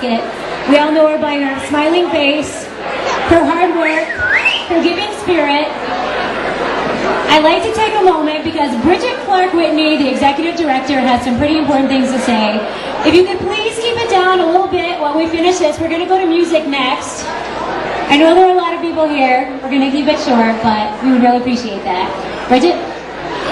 Basket. We all know her by her smiling face, her hard work, her giving spirit. I'd like to take a moment because Bridget Clark Whitney, the executive director, has some pretty important things to say. If you could please keep it down a little bit while we finish this. We're going to go to music next. I know there are a lot of people here. We're going to keep it short, but we would really appreciate that. Bridget?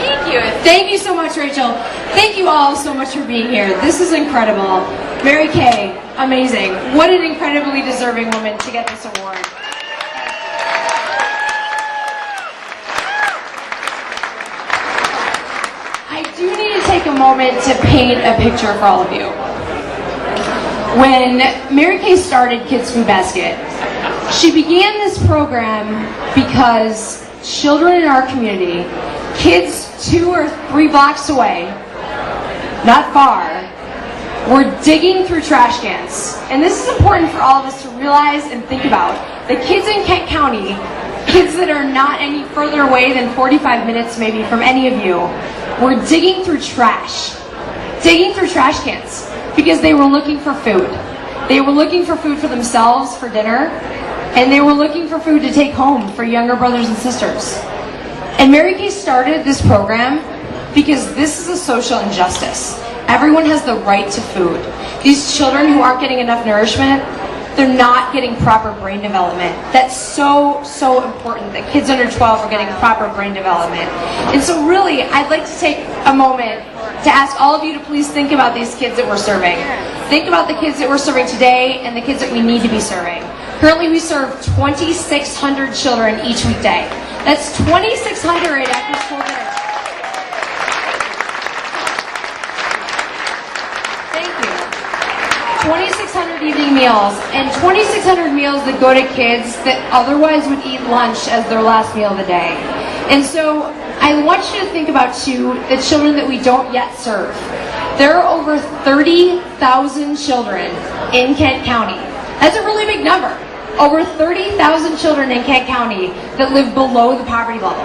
Thank you. Thank you so much, Rachel. Thank you all so much for being here. This is incredible. Mary Kay, amazing. What an incredibly deserving woman to get this award. I do need to take a moment to paint a picture for all of you. When Mary Kay started Kids Food Basket, she began this program because children in our community, kids 2 or 3 blocks away, not far, were digging through trash cans. And this is important for all of us to realize and think about. The kids in Kent County, kids that are not any further away than 45 minutes maybe from any of you, were digging through trash cans because they were looking for food. They were looking for food for themselves for dinner, and they were looking for food to take home for younger brothers and sisters. And Mary Kay started this program because this is a social injustice. Everyone has the right to food. These children who aren't getting enough nourishment, they're not getting proper brain development. That's so important that kids under 12 are getting proper brain development. And so really, I'd like to take a moment to ask all of you to please think about these kids that we're serving. Think about the kids that we're serving today and the kids that we need to be serving. Currently, we serve 2,600 children each weekday. That's 2,600 after school dinners. Thank you. 2,600 evening meals, and 2,600 meals that go to kids that otherwise would eat lunch as their last meal of the day. And so I want you to think about, too, the children that we don't yet serve. There are over 30,000 children in Kent County. That's a really big number. Over 30,000 children in Kent County that live below the poverty level.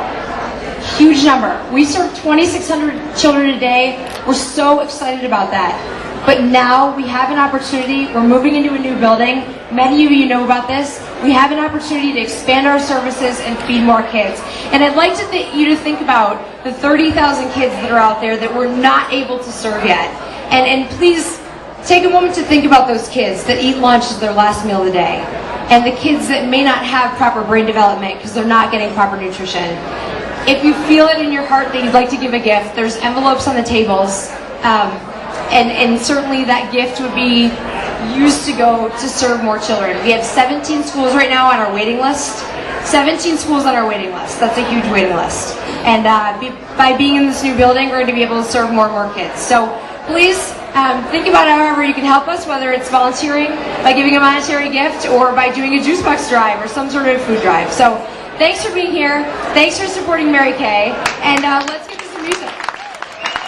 Huge number. We serve 2,600 children a day. We're so excited about that. But now we have an opportunity. We're moving into a new building. Many of you know about this. We have an opportunity to expand our services and feed more kids. And I'd like you to think about the 30,000 kids that are out there that we're not able to serve yet. And please take a moment to think about those kids that eat lunch as their last meal of the day. And the kids that may not have proper brain development because they're not getting proper nutrition. If you feel it in your heart that you'd like to give a gift, there's envelopes on the tables. And certainly that gift would be used to go to serve more children. We have 17 schools right now on our waiting list. 17 schools on our waiting list. That's a huge waiting list. And by being in this new building, we're going to be able to serve more and more kids. So please think about however you can help us, whether it's volunteering, by giving a monetary gift, or by doing a juice box drive or some sort of food drive. So thanks for being here. Thanks for supporting Mary Kay. And let's get to some music.